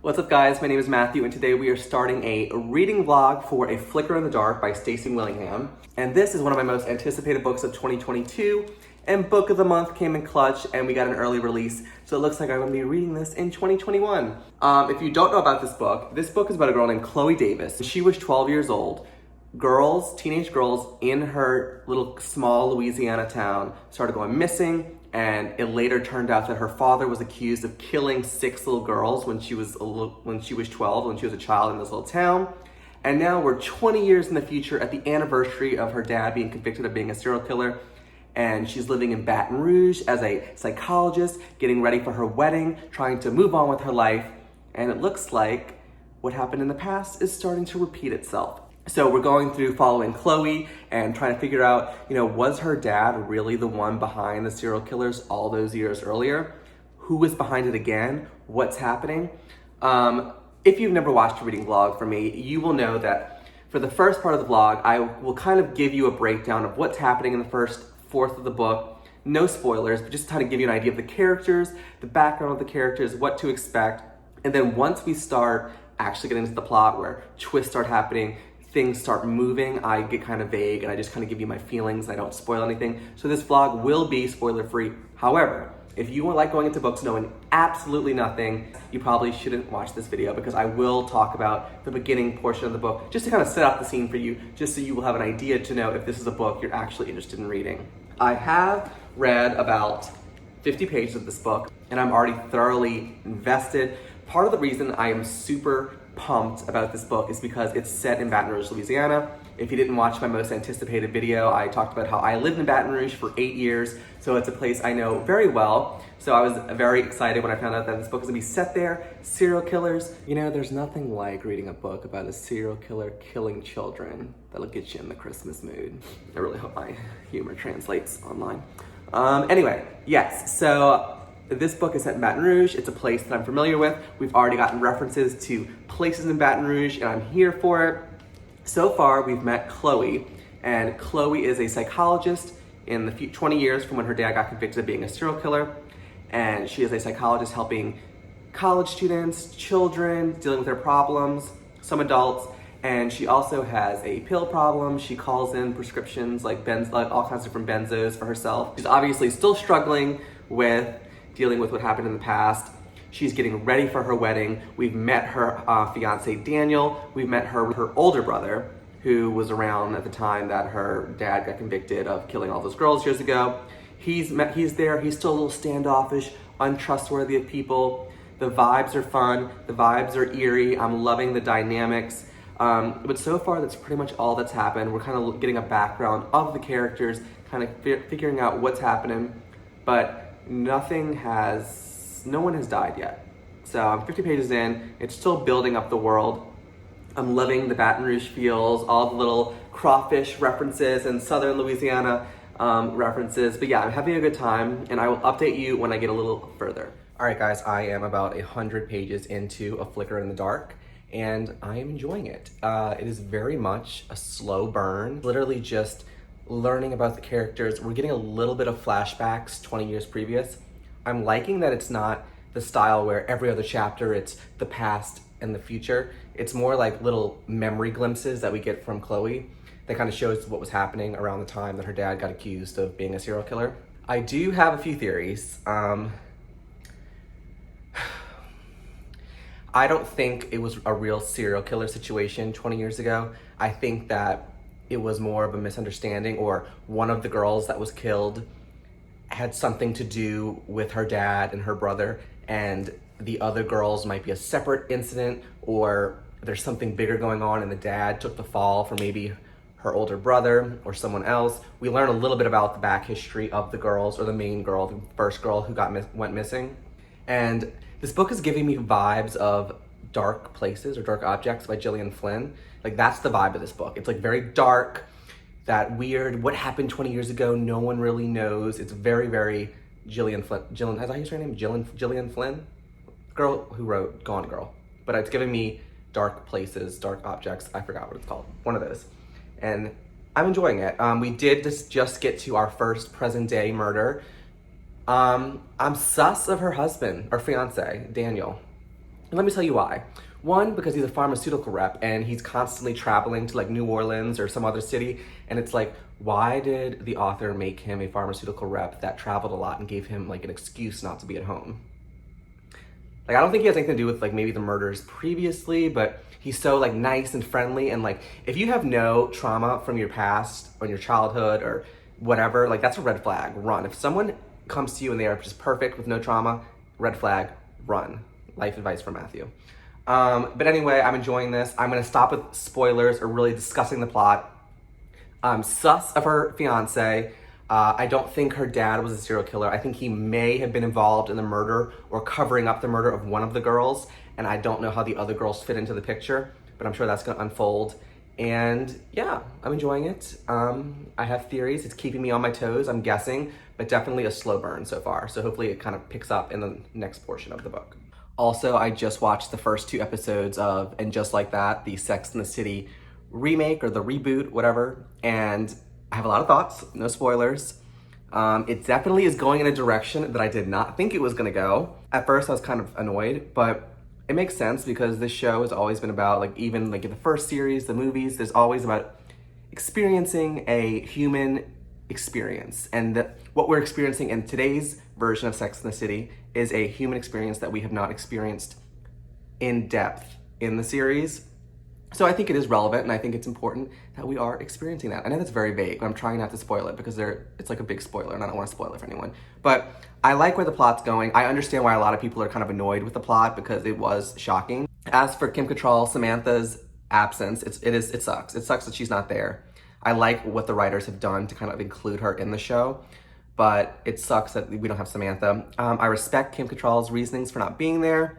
What's up guys, my name is Matthew and today we are starting a reading vlog for A Flicker in the Dark by Stacey Willingham. And this is one of my most anticipated books of 2022 and book of the month came in clutch and we got an early release. So it looks like I'm gonna be reading this in 2021. If you don't know about this book is about a girl named Chloe Davis. She was 12 years old. Teenage girls in her little small Louisiana town started going missing, and it later turned out that her father was accused of killing 6 little girls when she was 12, when she was a child in this little town. And now we're 20 years in the future at the anniversary of her dad being convicted of being a serial killer. And she's living in Baton Rouge as a psychologist, getting ready for her wedding, trying to move on with her life. And it looks like what happened in the past is starting to repeat itself. So we're going through following Chloe and trying to figure out, was her dad really the one behind the serial killers all those years earlier? Who was behind it again? What's happening? If you've never watched a reading vlog from me, you will know that for the first part of the vlog, I will kind of give you a breakdown of what's happening in the first fourth of the book. No spoilers, but just to kind of give you an idea of the characters, the background of the characters, what to expect. And then once we start actually getting into the plot where twists start happening, things start moving, I get kind of vague and I just kind of give you my feelings. I don't spoil anything. So this vlog will be spoiler free. However, if you like going into books knowing absolutely nothing, you probably shouldn't watch this video because I will talk about the beginning portion of the book just to kind of set up the scene for you, just so you will have an idea to know if this is a book you're actually interested in reading. I have read about 50 pages of this book and I'm already thoroughly invested. Part of the reason I am super pumped about this book is because it's set in Baton Rouge, Louisiana. If you didn't watch my most anticipated video, I talked about how I lived in Baton Rouge for 8 years, so it's a place I know very well. So I was very excited when I found out that this book was gonna be set there. Serial killers. There's nothing like reading a book about a serial killer killing children that'll get you in the Christmas mood. I really hope my humor translates online. Anyway, yes, so this book is set in Baton Rouge. It's a place that I'm familiar with. We've already gotten references to places in Baton Rouge and I'm here for it. So far, we've met Chloe, and Chloe is a psychologist in the 20 years from when her dad got convicted of being a serial killer. And she is a psychologist helping college students, children, dealing with their problems, some adults. And she also has a pill problem. She calls in prescriptions like all kinds of different benzos for herself. She's obviously still struggling with dealing with what happened in the past. She's getting ready for her wedding. We've met her fiance, Daniel. We've met her older brother, who was around at the time that her dad got convicted of killing all those girls years ago. He's there, he's still a little standoffish, untrustworthy of people. The vibes are fun, the vibes are eerie. I'm loving the dynamics. But so far, that's pretty much all that's happened. We're kind of getting a background of the characters, kind of figuring out what's happening, but no one has died yet. So I'm 50 pages in, it's still building up the world. I'm loving the Baton Rouge feels, all the little crawfish references and Southern Louisiana references. But yeah, I'm having a good time and I will update you when I get a little further. All right guys, I am about 100 pages into A Flicker in the Dark and I am enjoying it. It is very much a slow burn, literally just learning about the characters. We're getting a little bit of flashbacks 20 years previous. I'm liking that it's not the style where every other chapter it's the past and the future. It's more like little memory glimpses that we get from Chloe that kind of shows what was happening around the time that her dad got accused of being a serial killer. I do have a few theories. I don't think it was a real serial killer situation 20 years ago. I think that it was more of a misunderstanding, or one of the girls that was killed had something to do with her dad and her brother, and the other girls might be a separate incident, or there's something bigger going on and the dad took the fall for maybe her older brother or someone else. We learn a little bit about the back history of the girls, or the main girl, the first girl who went missing. And this book is giving me vibes of Dark Places or Dark Objects by Gillian Flynn. Like, that's the vibe of this book. It's like very dark, that weird, what happened 20 years ago, no one really knows. It's very, very Gillian Flynn. Has I used her name? Gillian Flynn? Girl who wrote Gone Girl. But it's giving me Dark Places, Dark Objects. I forgot what it's called. One of those. And I'm enjoying it. We did just get to our first present day murder. I'm sus of her husband, or fiance, Daniel. And let me tell you why. One, because he's a pharmaceutical rep and he's constantly traveling to like New Orleans or some other city. And it's like, why did the author make him a pharmaceutical rep that traveled a lot and gave him like an excuse not to be at home? Like, I don't think he has anything to do with like maybe the murders previously, but he's so like nice and friendly. And like, if you have no trauma from your past or your childhood or whatever, like that's a red flag, run. If someone comes to you and they are just perfect with no trauma, red flag, run. Life advice from Matthew. But anyway, I'm enjoying this. I'm gonna stop with spoilers or really discussing the plot. Sus of her fiance. I don't think her dad was a serial killer. I think he may have been involved in the murder or covering up the murder of one of the girls. And I don't know how the other girls fit into the picture, but I'm sure that's gonna unfold. And yeah, I'm enjoying it. I have theories. It's keeping me on my toes, I'm guessing, but definitely a slow burn so far. So hopefully it kind of picks up in the next portion of the book. Also, I just watched the first 2 episodes of And Just Like That, the Sex and the City remake or the reboot, whatever. And I have a lot of thoughts, no spoilers. It definitely is going in a direction that I did not think it was gonna go. At first I was kind of annoyed, but it makes sense because this show has always been about, like even like in the first series, the movies, there's always about experiencing a human experience. And what we're experiencing in today's version of Sex and the City is a human experience that we have not experienced in depth in the series. So I think it is relevant and I think it's important that we are experiencing that. I know that's very vague, but I'm trying not to spoil it because it's like a big spoiler and I don't want to spoil it for anyone. But I like where the plot's going. I understand why a lot of people are kind of annoyed with the plot because it was shocking. As for Kim Cattrall, Samantha's absence, it sucks. It sucks that she's not there. I like what the writers have done to kind of include her in the show, but it sucks that we don't have Samantha. I respect Kim Cattrall's reasonings for not being there.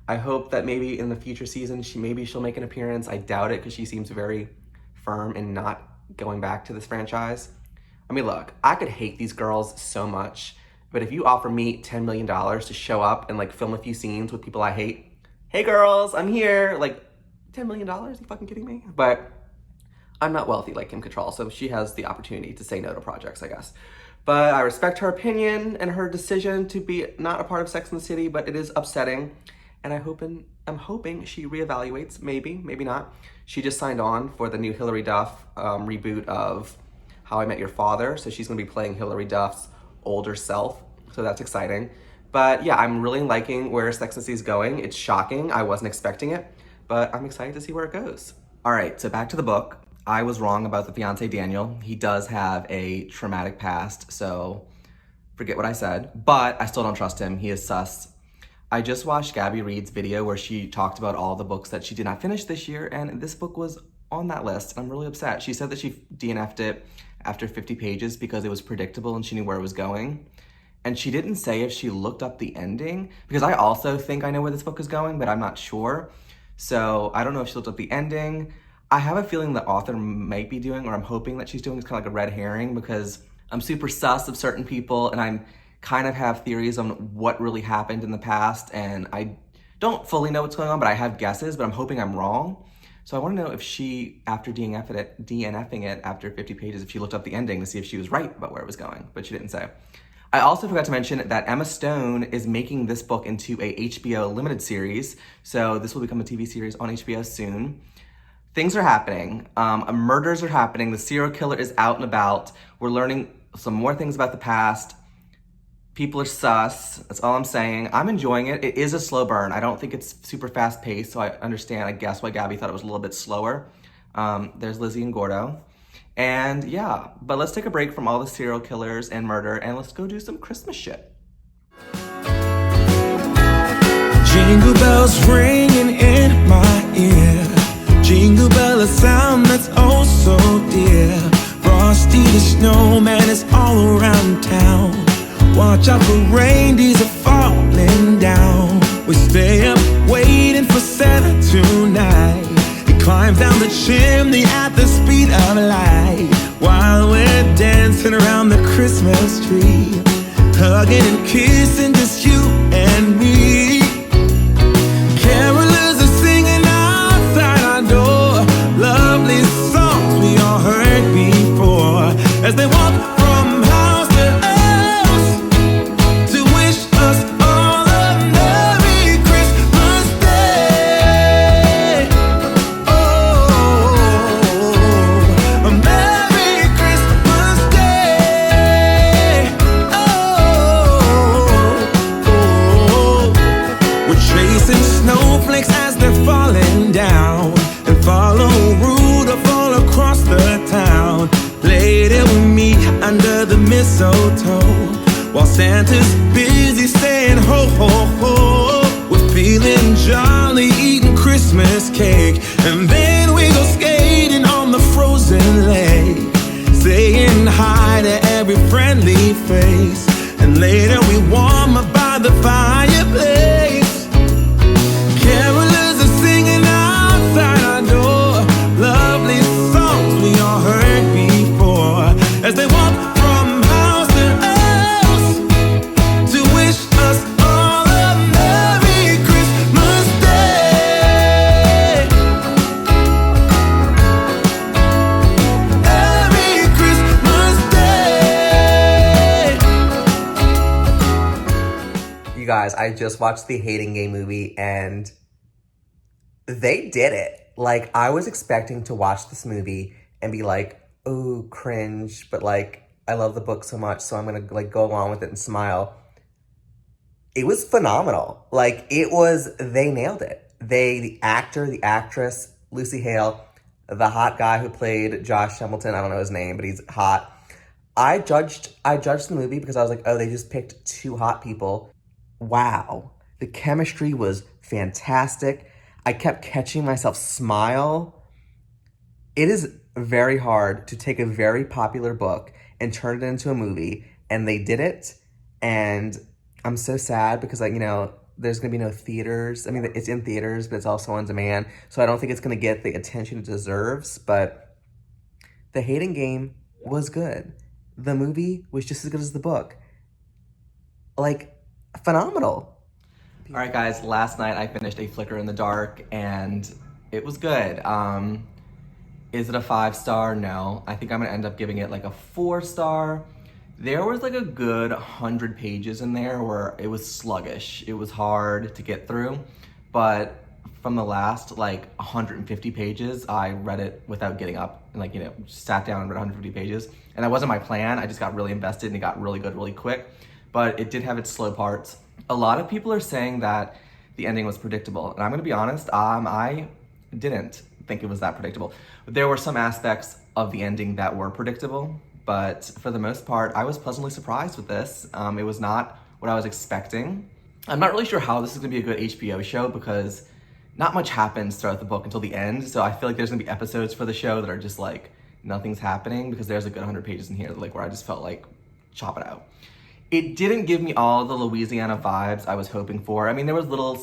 I hope that maybe in the future season, she'll make an appearance. I doubt it because she seems very firm in not going back to this franchise. I mean, look, I could hate these girls so much, but if you offer me $10 million to show up and like film a few scenes with people I hate, hey girls, I'm here, like $10 million, you fucking kidding me? But I'm not wealthy like Kim Cattrall, so she has the opportunity to say no to projects, I guess. But I respect her opinion and her decision to be not a part of Sex and the City, but it is upsetting. And I'm hoping she reevaluates, maybe not. She just signed on for the new Hilary Duff reboot of How I Met Your Father. So she's gonna be playing Hilary Duff's older self. So that's exciting. But yeah, I'm really liking where Sex and the City is going. It's shocking, I wasn't expecting it, but I'm excited to see where it goes. All right, so back to the book. I was wrong about the fiance, Daniel. He does have a traumatic past, so forget what I said, but I still don't trust him. He is sus. I just watched Gabby Reed's video where she talked about all the books that she did not finish this year, and this book was on that list, and I'm really upset. She said that she DNF'd it after 50 pages because it was predictable and she knew where it was going. And she didn't say if she looked up the ending, because I also think I know where this book is going, but I'm not sure. So I don't know if she looked up the ending. I have a feeling the author might be doing, or I'm hoping that she's doing, is kind of like a red herring because I'm super sus of certain people and I'm kind of have theories on what really happened in the past, and I don't fully know what's going on, but I have guesses, but I'm hoping I'm wrong. So I want to know if she, after DNFing it after 50 pages, if she looked up the ending to see if she was right about where it was going, but she didn't say. I also forgot to mention that Emma Stone is making this book into a HBO limited series, so this will become a TV series on HBO soon. Things are happening, murders are happening, the serial killer is out and about, we're learning some more things about the past. People are sus, that's all I'm saying. I'm enjoying it. It is a slow burn. I don't think it's super fast paced, so I understand, I guess, why Gabby thought it was a little bit slower. There's Lizzie and Gordo. And yeah, but let's take a break from all the serial killers and murder and let's go do some Christmas shit. Jingle bells ringing in my ear. Jingle bell, a sound that's oh so dear. Frosty the snowman is all around town. Watch out for reindeers are falling down. We stay up waiting for Santa tonight. He climbs down the chimney at the speed of light, while we're dancing around the Christmas tree, hugging and kissing just you and me. Carolers are singing outside our door, lovely songs we all heard before, as they walk from house to house to wish us all a Merry Christmas Day. snowflakes as they're falling down, and follow Rudolph all across the town. Later we meet under the mistletoe, while Santa's busy saying ho ho ho. We're feeling jolly, eating Christmas cake, and then we go skating on the frozen lake, saying hi to every friendly face. And later we warm up by the fireplace. Carolers are singing outside our door, lovely songs we all heard before, as they walk from house to house to wish us all a Merry Christmas Day. Merry Christmas Day. You guys, I just watched the Hating Game movie and they did it. Like, I was expecting to watch this movie and be like, oh, cringe, but like, I love the book so much, so I'm gonna like go along with it and smile. It was phenomenal. Like, they nailed it. The actor, the actress, Lucy Hale, the hot guy who played Josh Hamilton, I don't know his name, but he's hot. I judged the movie because I was like, oh, they just picked two hot people. Wow. The chemistry was fantastic. I kept catching myself smile. It is very hard to take a very popular book and turn it into a movie, and they did it. And I'm so sad because, like, you know, there's gonna be no theaters. I mean, it's in theaters, but it's also on demand, so I don't think it's gonna get the attention it deserves. But The Hating Game was good. The movie was just as good as the book. Like, phenomenal. All right, guys, last night I finished A Flicker in the Dark, and it was good. Is it a 5-star? No. I think I'm gonna end up giving it like a 4-star. There was like a good 100 pages in there where it was sluggish. It was hard to get through, but from the last like 150 pages, I read it without getting up and like, you know, sat down and read 150 pages. And that wasn't my plan. I just got really invested and it got really good really quick, but it did have its slow parts. A lot of people are saying that the ending was predictable, and I'm gonna be honest, I didn't think it was that predictable. There were some aspects of the ending that were predictable, but for the most part, I was pleasantly surprised with this. It was not what I was expecting. I'm not really sure how this is gonna be a good HBO show because not much happens throughout the book until the end, so I feel like there's gonna be episodes for the show that are just like, nothing's happening, because there's a good 100 pages in here like where I just felt like, chop it out. It didn't give me all the Louisiana vibes I was hoping for. I mean, there was little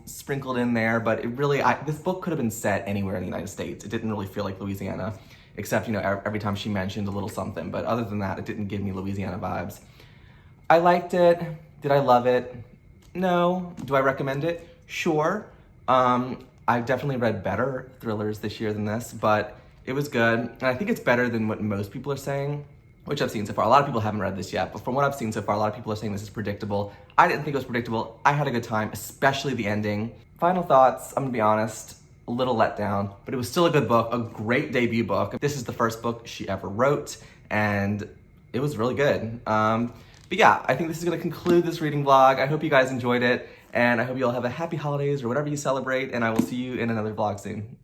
sprinkled in there, but it really, this book could have been set anywhere in the United States. It didn't really feel like Louisiana, except, you know, every time she mentioned a little something. But other than that, it didn't give me Louisiana vibes. I liked it. Did I love it? No. Do I recommend it? Sure. I've definitely read better thrillers this year than this, but it was good. And I think it's better than what most people are saying, which I've seen so far. A lot of people haven't read this yet, but from what I've seen so far, a lot of people are saying this is predictable. I didn't think it was predictable. I had a good time, especially the ending. Final thoughts, I'm gonna be honest, a little let down, but it was still a good book, a great debut book. This is the first book she ever wrote, and it was really good. But yeah, I think this is gonna conclude this reading vlog. I hope you guys enjoyed it, and I hope you all have a happy holidays or whatever you celebrate, and I will see you in another vlog soon.